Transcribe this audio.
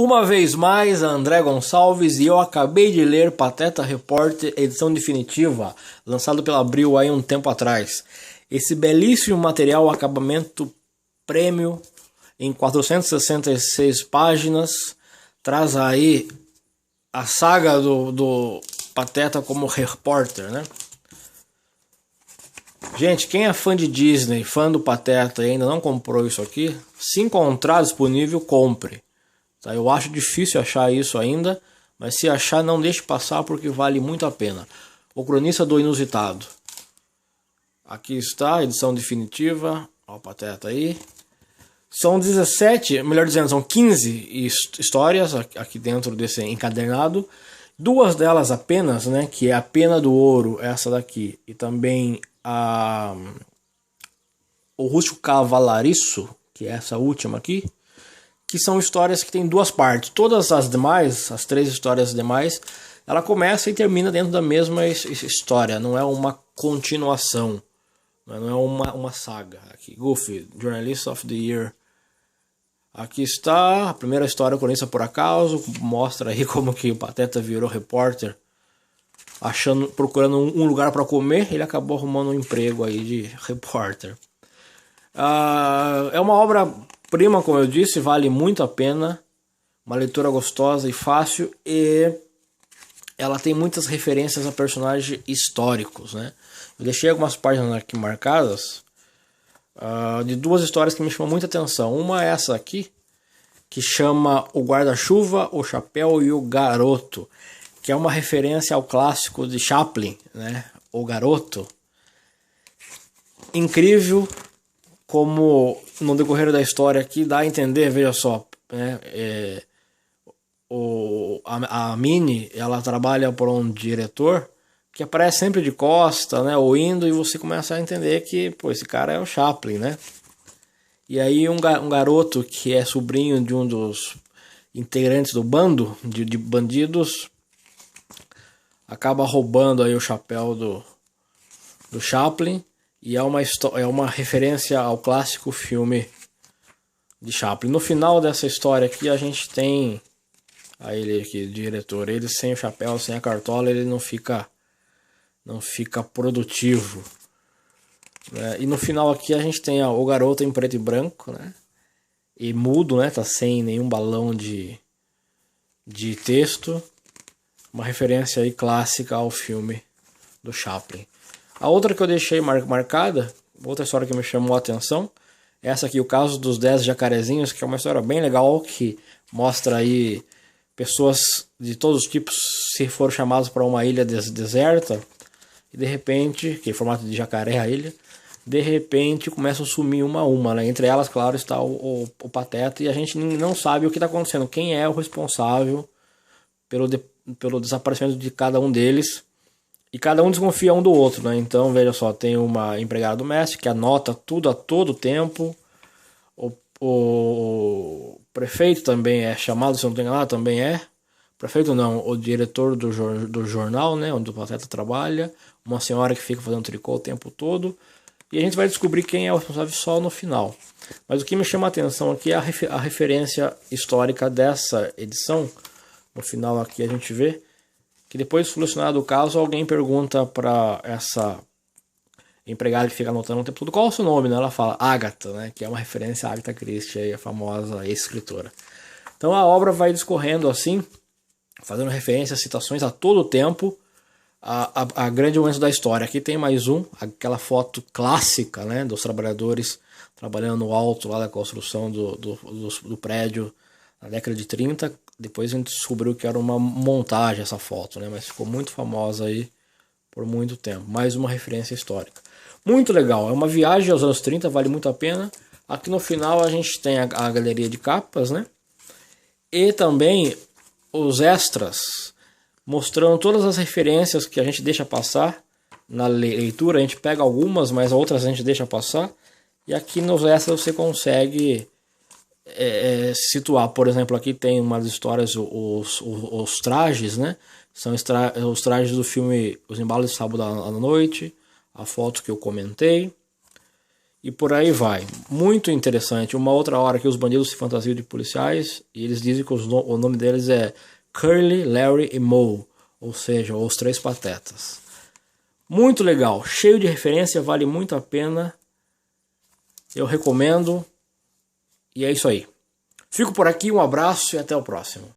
Uma vez mais, André Gonçalves, e eu acabei de ler Pateta Repórter, edição definitiva, lançado pela Abril aí um tempo atrás. Esse belíssimo material, acabamento prêmio, em 466 páginas, traz aí a saga do Pateta como repórter, né? Gente, quem é fã de Disney, fã do Pateta e ainda não comprou isso aqui, se encontrar disponível, compre. Tá? Eu acho difícil achar isso ainda, mas se achar, não deixe passar porque vale muito a pena. O Cronista do Inusitado. Aqui está a edição definitiva. Olha o Pateta aí. São 17, melhor dizendo, são 15 histórias aqui dentro desse encadernado. Duas delas apenas, né, que é a Pena do Ouro, essa daqui, e também o Rústico Cavalariço, que é essa última aqui, que são histórias que tem duas partes. Todas as demais, as três histórias demais, ela começa e termina dentro da mesma história, não é uma continuação, não é uma saga. Aqui, Goofy, Journalist of the Year. Aqui está a primeira história, Cronista por Acaso, mostra aí como que o Pateta virou repórter, procurando um lugar para comer, ele acabou arrumando um emprego aí de repórter. É uma obra-prima, como eu disse, vale muito a pena, uma leitura gostosa e fácil, e ela tem muitas referências a personagens históricos, né? Eu deixei algumas páginas aqui marcadas, de duas histórias que me chamam muita atenção. Uma é essa aqui, que chama O Guarda-Chuva, o Chapéu e o Garoto, que é uma referência ao clássico de Chaplin, né? O Garoto. Incrível como no decorrer da história aqui dá a entender, veja só, né? A Minnie, ela trabalha por um diretor que aparece sempre de costa, né, ou indo, e você começa a entender que, pô, esse cara é o Chaplin, né? E aí um garoto que é sobrinho de um dos integrantes do bando de bandidos acaba roubando aí o chapéu do Chaplin, e é uma referência ao clássico filme de Chaplin. No final dessa história aqui a gente tem a ele aqui, diretor, ele sem o chapéu, sem a cartola, ele não fica produtivo, né? E no final aqui a gente tem o garoto em preto e branco, né? E mudo, né? Tá sem nenhum balão de texto, uma referência aí clássica ao filme do Chaplin. A outra que eu deixei marcada, outra história que me chamou a atenção, é essa aqui, O Caso dos 10 Jacarezinhos, que é uma história bem legal, que mostra aí pessoas de todos os tipos se foram chamados para uma ilha deserta, e de repente, que é em formato de jacaré a ilha, de repente começam a sumir uma a uma, né? Entre elas, claro, está o Pateta, e a gente não sabe o que está acontecendo, quem é o responsável pelo desaparecimento de cada um deles, e cada um desconfia um do outro, né? Então, veja só, tem uma empregada doméstica que anota tudo a todo tempo, o prefeito também é chamado, se eu não estou enganado, também é. Prefeito não, o diretor do jornal, né, onde o Pateta trabalha, uma senhora que fica fazendo tricô o tempo todo, e a gente vai descobrir quem é o responsável só no final. Mas o que me chama a atenção aqui é a referência histórica dessa edição. No final aqui a gente vê que depois de solucionado o caso, alguém pergunta para essa empregada que fica anotando o tempo todo qual é o seu nome, né? Ela fala Agatha, né, que é uma referência a Agatha Christie, a famosa escritora. Então a obra vai discorrendo assim, fazendo referência a citações a todo tempo, a grande momento da história. Aqui tem mais aquela foto clássica, né, dos trabalhadores trabalhando no alto lá da construção do prédio na década de 30. Depois a gente descobriu que era uma montagem essa foto, né, mas ficou muito famosa aí por muito tempo. Mais uma referência histórica. Muito legal, é uma viagem aos anos 30, vale muito a pena. Aqui no final a gente tem a galeria de capas, né, e também os extras, mostrando todas as referências que a gente deixa passar na leitura. A gente pega algumas, mas outras a gente deixa passar. E aqui nos extras você consegue situar. Por exemplo, aqui tem umas histórias, os trajes, né? São os trajes do filme Os Embalos de Sábado à Noite, a foto que eu comentei. e por aí vai. Muito interessante. Uma outra hora que os bandidos se fantasiam de policiais e eles dizem que o nome deles é Curly, Larry e Moe, ou seja, os três patetas. Muito legal, cheio de referência, vale muito a pena. Eu recomendo. E é isso aí. Fico por aqui, um abraço e até o próximo.